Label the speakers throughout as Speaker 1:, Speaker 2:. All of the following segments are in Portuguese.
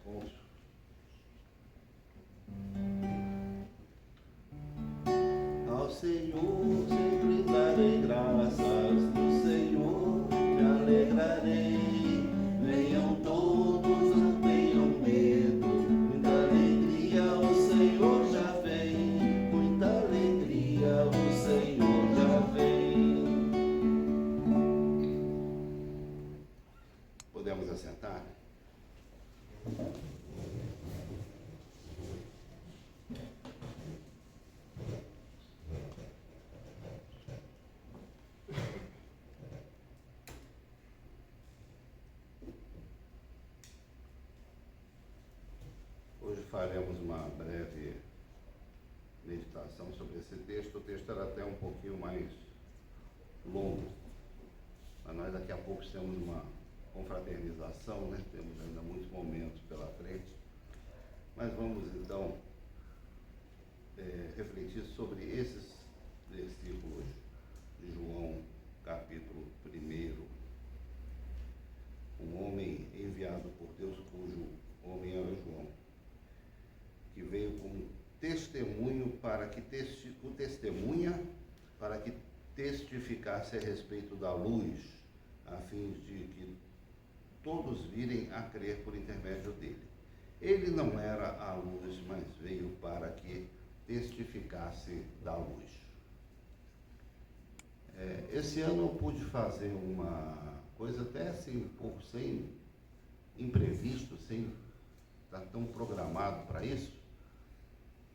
Speaker 1: pontos. Ao Senhor sempre darei graças, no Senhor me alegrarei. Venham todos, não tenham medo, muita alegria o Senhor já vem, muita alegria o Senhor já vem. Podemos assentar? Hoje faremos uma breve meditação sobre esse texto. O texto era até um pouquinho mais longo, mas nós daqui a pouco temos uma confraternização, né? Temos ainda muitos momentos pela frente, mas vamos então refletir sobre esses versículos de João, capítulo 1. Um homem enviado por Deus, cujo homem era João, que veio como testemunho para que testificasse a respeito da luz, a fim de que todos virem a crer por intermédio dele. Ele não era a luz, mas veio para que testificasse da luz. Esse ano eu pude fazer uma coisa até assim, um pouco sem imprevisto, sem estar tão programado para isso,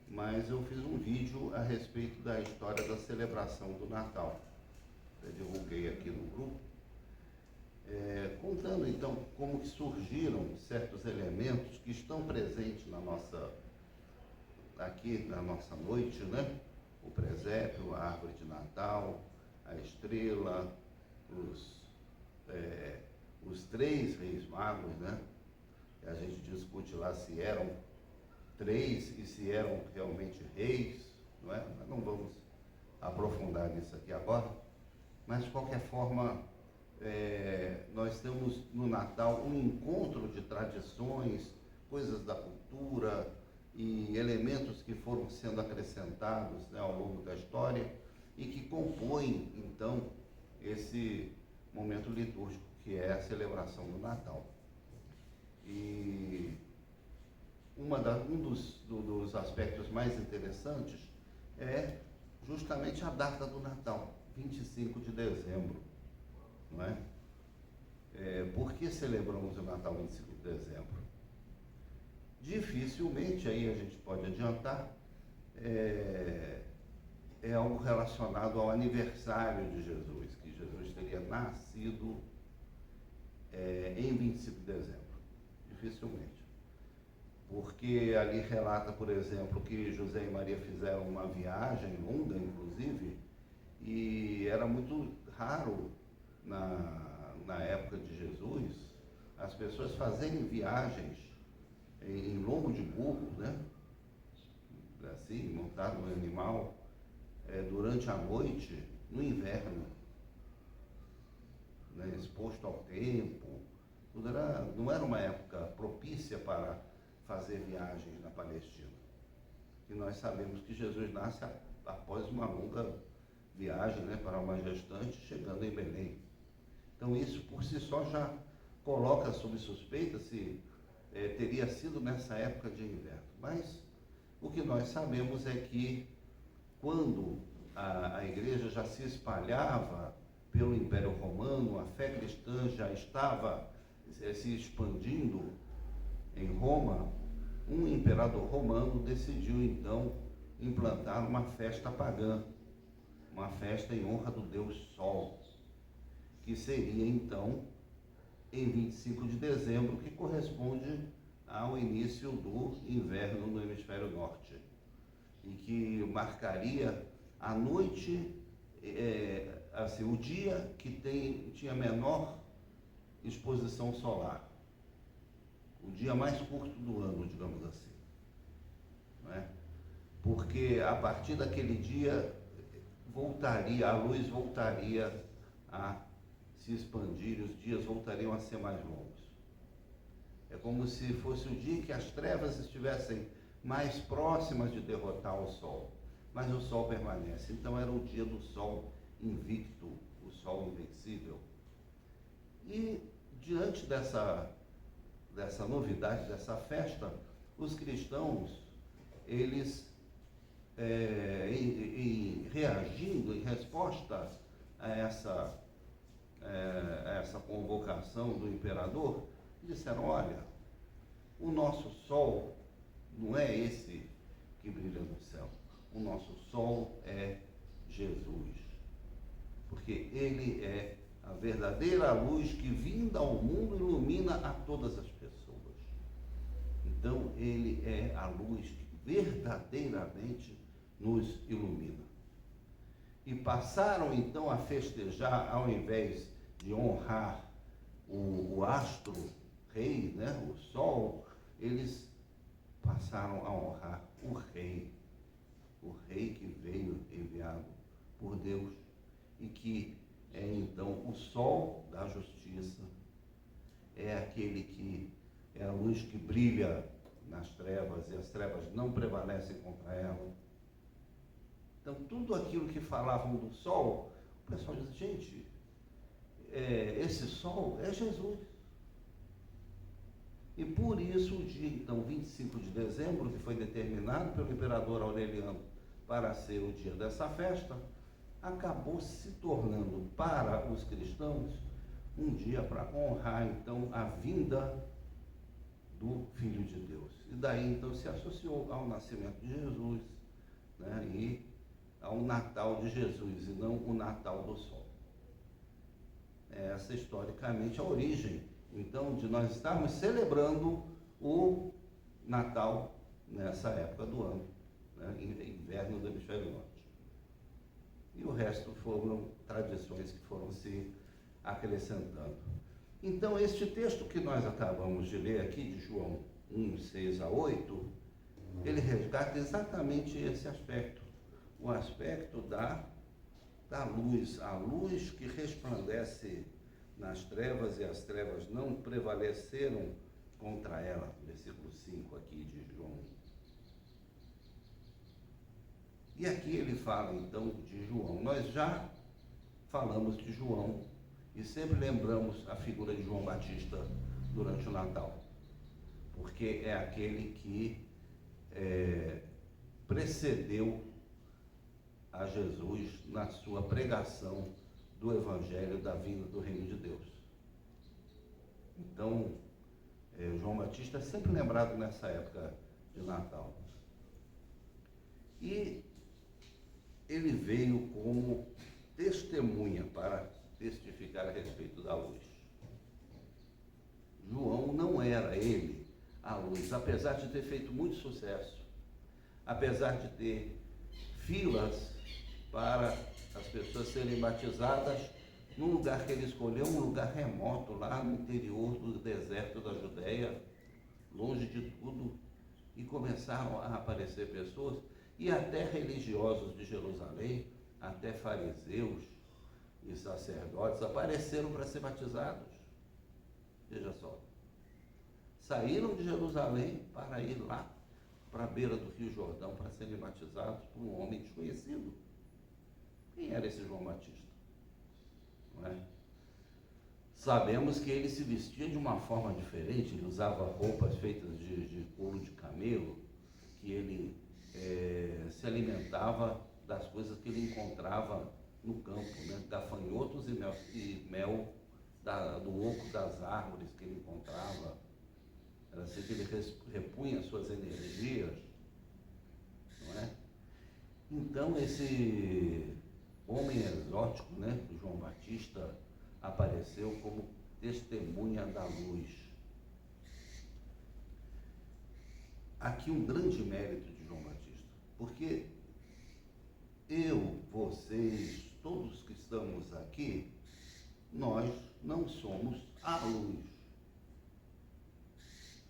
Speaker 1: mas eu fiz um vídeo a respeito da história da celebração do Natal. Eu divulguei aqui no grupo, contando então como que surgiram certos elementos que estão presentes aqui na nossa noite, né? O presépio, a árvore de Natal, a estrela, os 3 reis magos, né? A gente discute lá se eram 3 e se eram realmente reis, não é? Nós não vamos aprofundar nisso aqui agora, mas de qualquer forma, nós temos no Natal um encontro de tradições, coisas da cultura e elementos que foram sendo acrescentados, né, ao longo da história e que compõem então esse momento litúrgico que é a celebração do Natal. E um dos aspectos mais interessantes é justamente a data do Natal, 25 de dezembro, não é? Por que celebramos o Natal 25 de dezembro? Dificilmente, aí a gente pode adiantar, é algo relacionado ao aniversário de Jesus, que Jesus teria nascido em 25 de dezembro. Dificilmente. Porque ali relata, por exemplo, que José e Maria fizeram uma viagem longa, inclusive, e era muito raro na época de Jesus as pessoas fazerem viagens em lombo de burro, né? Assim, montado no animal, durante a noite, no inverno, né? Exposto ao tempo. Não era uma época propícia para fazer viagens na Palestina. E nós sabemos que Jesus nasce após uma longa viagem, né, para uma gestante, chegando em Belém. Então isso por si só já coloca sob suspeita se teria sido nessa época de inverno. Mas o que nós sabemos é que quando a igreja já se espalhava pelo Império Romano, a fé cristã já estava se expandindo em Roma, um imperador romano decidiu então implantar uma festa pagã, uma festa em honra do deus Sol, que seria então em 25 de dezembro, que corresponde ao início do inverno no hemisfério norte, e que marcaria a noite, assim, o dia que tinha menor exposição solar, o dia mais curto do ano, digamos assim, não é? Porque a partir daquele dia a luz voltaria a se expandir, os dias voltariam a ser mais longos. É como se fosse o dia que as trevas estivessem mais próximas de derrotar o sol. Mas o sol permanece. Então era o dia do sol invicto, o sol invencível. E diante dessa novidade, dessa festa, os cristãos, eles, reagindo em resposta a essa convocação do imperador, disseram: olha, o nosso sol não é esse que brilha no céu. O nosso sol é Jesus. Porque ele é a verdadeira luz que, vinda ao mundo, ilumina a todas as pessoas. Então, ele é a luz que verdadeiramente nos ilumina. E passaram, então, a festejar, ao invés de honrar o astro rei, né, o sol, eles passaram a honrar o rei que veio enviado por Deus e que é então o sol da justiça, é aquele que é a luz que brilha nas trevas e as trevas não prevalecem contra ela. Então, tudo aquilo que falavam do sol, o pessoal diz: gente, esse sol é Jesus. E por isso o dia, então, 25 de dezembro, que foi determinado pelo imperador Aureliano para ser o dia dessa festa, acabou se tornando para os cristãos um dia para honrar, então, a vinda do Filho de Deus. E daí, então, se associou ao nascimento de Jesus, né, e ao Natal de Jesus, e não o Natal do Sol. Essa, historicamente, a origem, então, de nós estarmos celebrando o Natal nessa época do ano, né, inverno do hemisfério norte. E o resto foram tradições que foram se acrescentando. Então, este texto que nós acabamos de ler aqui, de João 1, 6 a 8, ele resgata exatamente esse aspecto, o aspecto da luz, a luz que resplandece nas trevas e as trevas não prevaleceram contra ela, versículo 5 aqui de João. E aqui ele fala então de João. Nós já falamos de João e sempre lembramos a figura de João Batista durante o Natal, porque é aquele que precedeu a Jesus na sua pregação do Evangelho da vinda do Reino de Deus. Então, João Batista é sempre lembrado nessa época de Natal. E ele veio como testemunha para testificar a respeito da luz. João não era ele a luz, apesar de ter feito muito sucesso, apesar de ter filas para as pessoas serem batizadas num lugar que ele escolheu, um lugar remoto, lá no interior do deserto da Judéia, longe de tudo, e começaram a aparecer pessoas, e até religiosos de Jerusalém, até fariseus e sacerdotes apareceram para ser batizados. Veja só, saíram de Jerusalém para ir lá para a beira do Rio Jordão para serem batizados por um homem desconhecido. Quem era esse João Batista? Não é? Sabemos que ele se vestia de uma forma diferente, ele usava roupas feitas de couro de camelo, que ele se alimentava das coisas que ele encontrava no campo, né? Gafanhotos e mel do oco das árvores que ele encontrava. Era assim que ele repunha suas energias, não é? Então, esse homem exótico, né, do João Batista, apareceu como testemunha da luz. Aqui um grande mérito de João Batista, porque eu, vocês, todos que estamos aqui, nós não somos a luz.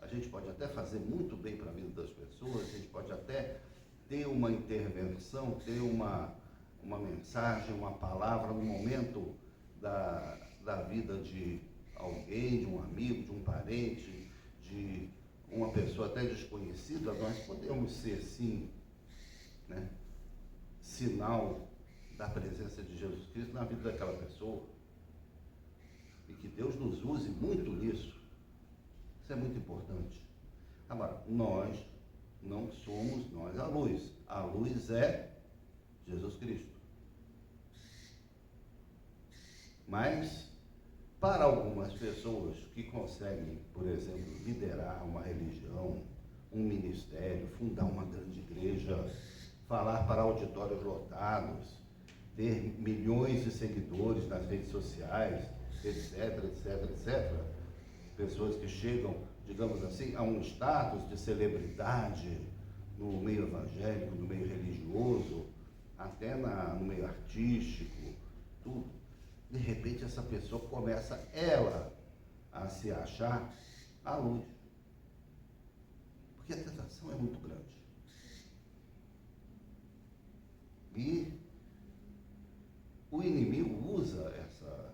Speaker 1: A gente pode até fazer muito bem para a vida das pessoas, a gente pode até ter uma intervenção, ter uma mensagem, uma palavra no momento da vida de alguém, de um amigo, de um parente, de uma pessoa até desconhecida, nós podemos ser, sim, né, sinal da presença de Jesus Cristo na vida daquela pessoa. E que Deus nos use muito nisso. Isso é muito importante. Agora, nós não somos nós a luz. A luz é Jesus Cristo. Mas, para algumas pessoas que conseguem, por exemplo, liderar uma religião, um ministério, fundar uma grande igreja, falar para auditórios lotados, ter milhões de seguidores nas redes sociais, etc, etc, etc, pessoas que chegam, digamos assim, a um status de celebridade no meio evangélico, no meio religioso, até no meio artístico, tudo. De repente essa pessoa começa, ela, a se achar a luz. Porque a tentação é muito grande. E o inimigo usa essa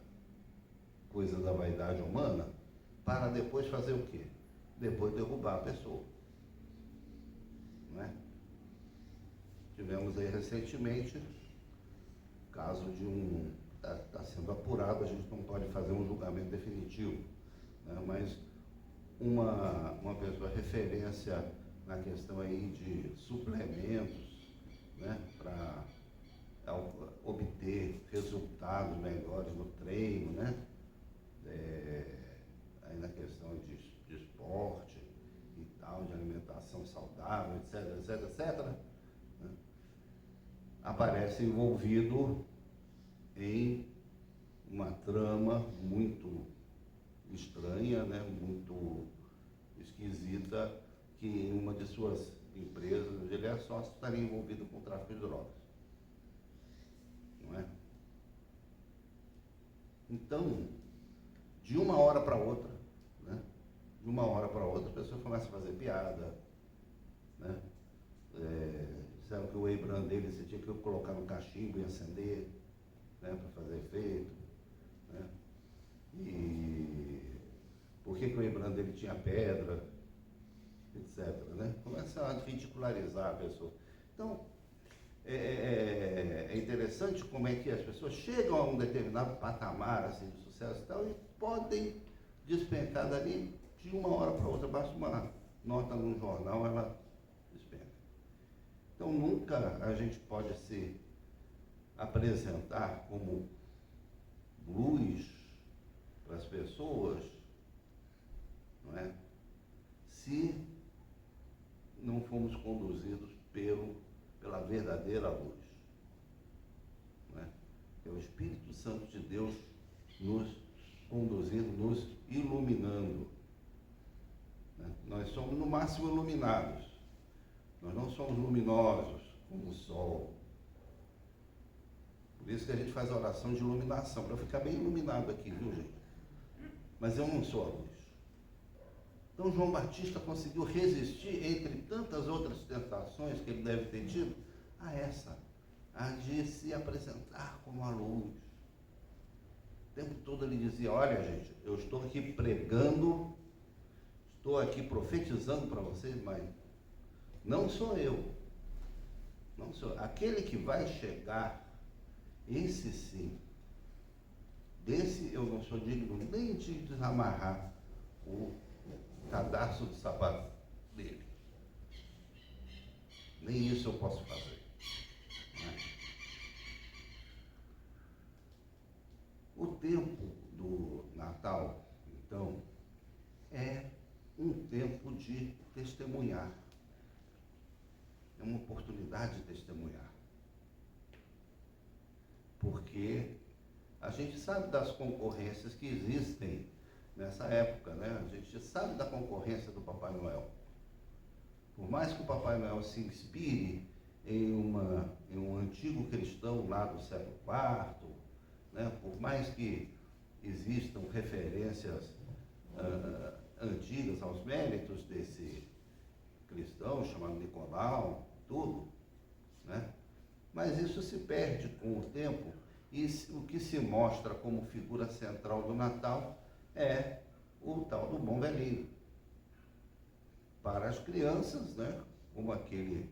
Speaker 1: coisa da vaidade humana para depois fazer o quê? Depois derrubar a pessoa. Não é? Tivemos aí recentemente o caso de está sendo apurado, a gente não pode fazer um julgamento definitivo, né? Mas uma pessoa referência na questão aí de suplementos, né? Para obter resultados melhores no treino, né? Aí na questão de esporte e tal, de alimentação saudável, etc, etc, etc, né? Aparece envolvido em uma trama muito estranha, né? Muito esquisita, que em uma de suas empresas, onde ele é sócio, estaria envolvido com o tráfico de drogas. Não é? Então, de uma hora para outra, né? De uma hora para outra, a pessoa começa a fazer piada, né? Disseram que o whey brand dele você tinha que colocar no cachimbo e acender, né? Para fazer efeito, né? E por que o whey brand dele tinha pedra, etc, né? Começa a ridicularizar a pessoa. Então, é interessante como é que as pessoas chegam a um determinado patamar assim, de sucesso e tal, e podem despencar dali de uma hora para outra. Basta uma nota num jornal, ela despenca. Então nunca a gente pode se apresentar como luz para as pessoas, não é? Se não fomos conduzidos pela verdadeira luz, não é? É o Espírito Santo de Deus nos conduzindo, nos iluminando, né? Nós somos no máximo iluminados, nós não somos luminosos como o sol. Por isso que a gente faz a oração de iluminação, para ficar bem iluminado aqui, viu, gente? Mas eu não sou a luz. Então João Batista conseguiu resistir, entre tantas outras tentações que ele deve ter tido, a de se apresentar como a luz. O tempo todo ele dizia, olha gente, eu estou aqui pregando, estou aqui profetizando para vocês, mas não sou eu. Não sou. Aquele que vai chegar, esse sim, desse eu não sou digno nem de desamarrar o cadarço do sapato dele. Nem isso eu posso fazer. Né? O tempo do Natal, então, é um tempo de testemunhar. É uma oportunidade de testemunhar. Porque a gente sabe das concorrências que existem nessa época, né? A gente sabe da concorrência do Papai Noel. Por mais que o Papai Noel se inspire em um antigo cristão lá do século IV, né? Por mais que existam referências antigas aos méritos desse cristão chamado Nicolau, tudo, né? Mas isso se perde com o tempo e o que se mostra como figura central do Natal é o tal do bom velhinho. para as crianças, né? Como aquele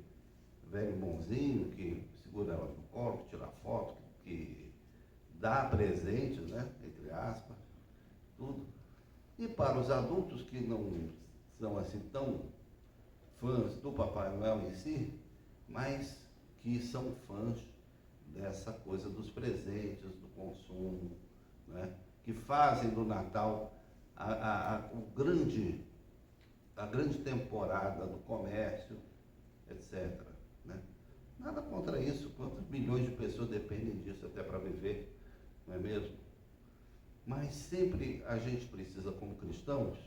Speaker 1: velho bonzinho que segura ela no colo, que tira foto, que dá presentes, né? Entre aspas, tudo. E para os adultos que não são assim tão fãs do Papai Noel em si, mas que são fãs dessa coisa dos presentes, do consumo, né? Que fazem do Natal a grande temporada do comércio, etc. Né? Nada contra isso, quantos milhões de pessoas dependem disso até para viver, não é mesmo? Mas sempre a gente precisa, como cristãos,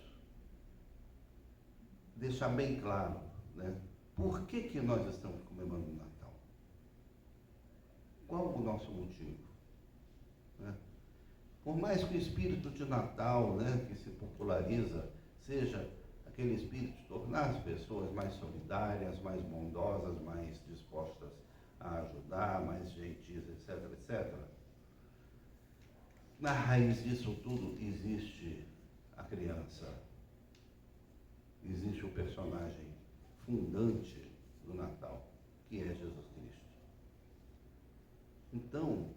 Speaker 1: deixar bem claro, né? Por que nós estamos comemorando o Natal? Qual o nosso motivo? Né? Por mais que o espírito de Natal, né, que se populariza, seja aquele espírito de tornar as pessoas mais solidárias, mais bondosas, mais dispostas a ajudar, mais gentis, etc, etc. Na raiz disso tudo existe a criança, existe o personagem fundante do Natal, que é Jesus Cristo. Então,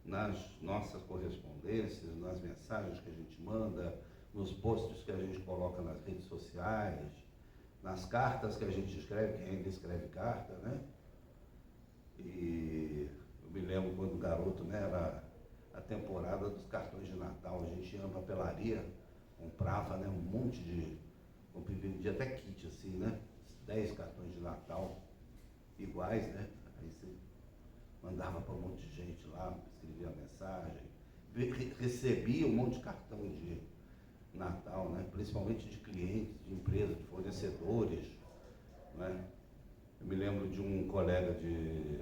Speaker 1: nas nossas correspondências, nas mensagens que a gente manda, nos posts que a gente coloca nas redes sociais, nas cartas que a gente escreve, quem ainda escreve carta, né? E eu me lembro quando garoto, né, era a temporada dos cartões de Natal, a gente ia na papelaria, comprava, né, um monte de, vendia até kit assim, né? 10 cartões de Natal iguais, né? Aí você mandava para um monte de gente lá, escrevia a mensagem, recebia um monte de cartão de Natal, né? Principalmente de clientes, de empresas, de fornecedores, né? Eu me lembro de um colega de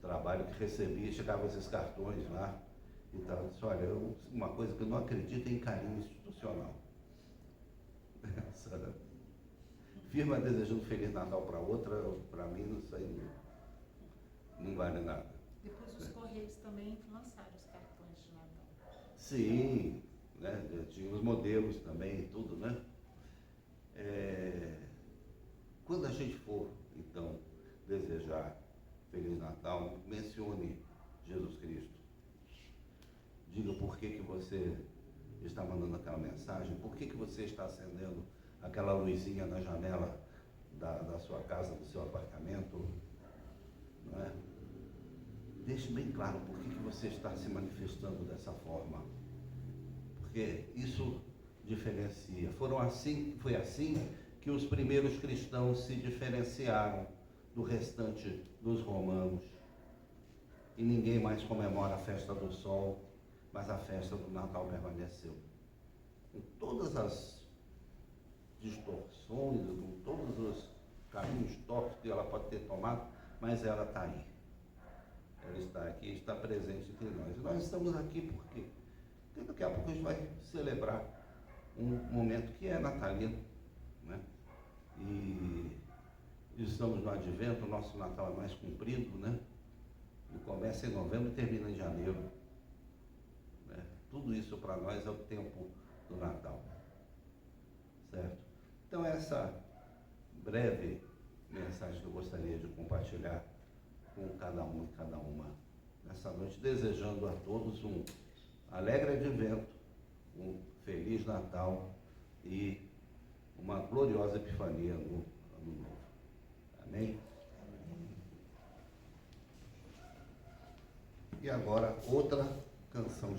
Speaker 1: trabalho que recebia, chegava esses cartões lá e tal, disse, olha, uma coisa que eu não acredito é em carinho institucional. Essa firma desejando Feliz Natal para outra, para mim isso aí não vale nada.
Speaker 2: Depois os Correios também lançaram os cartões de Natal.
Speaker 1: Sim, né? Tinha os modelos também e tudo, né? Quando a gente for, então, desejar Feliz Natal, mencione Jesus Cristo. Diga por que você está mandando aquela mensagem, por que você está acendendo aquela luzinha na janela da sua casa, do seu apartamento, não é? Deixe bem claro por que você está se manifestando dessa forma, porque isso diferencia. Foi assim que os primeiros cristãos se diferenciaram do restante dos romanos. E ninguém mais comemora a festa do sol, mas a festa do Natal permaneceu. Com todas as distorções, com todos os caminhos tortos que ela pode ter tomado, mas ela está aí. Ela está aqui, está presente entre nós. E nós estamos aqui porque daqui a pouco a gente vai celebrar um momento que é natalino, né? E estamos no advento, o nosso Natal é mais comprido, né? Ele começa em novembro e termina em janeiro. Né? Tudo isso para nós é o tempo do Natal. Certo? Então essa breve mensagem que eu gostaria de compartilhar com cada um e cada uma nessa noite, desejando a todos um alegre advento, um feliz Natal e uma gloriosa epifania no ano novo. Amém? E agora outra canção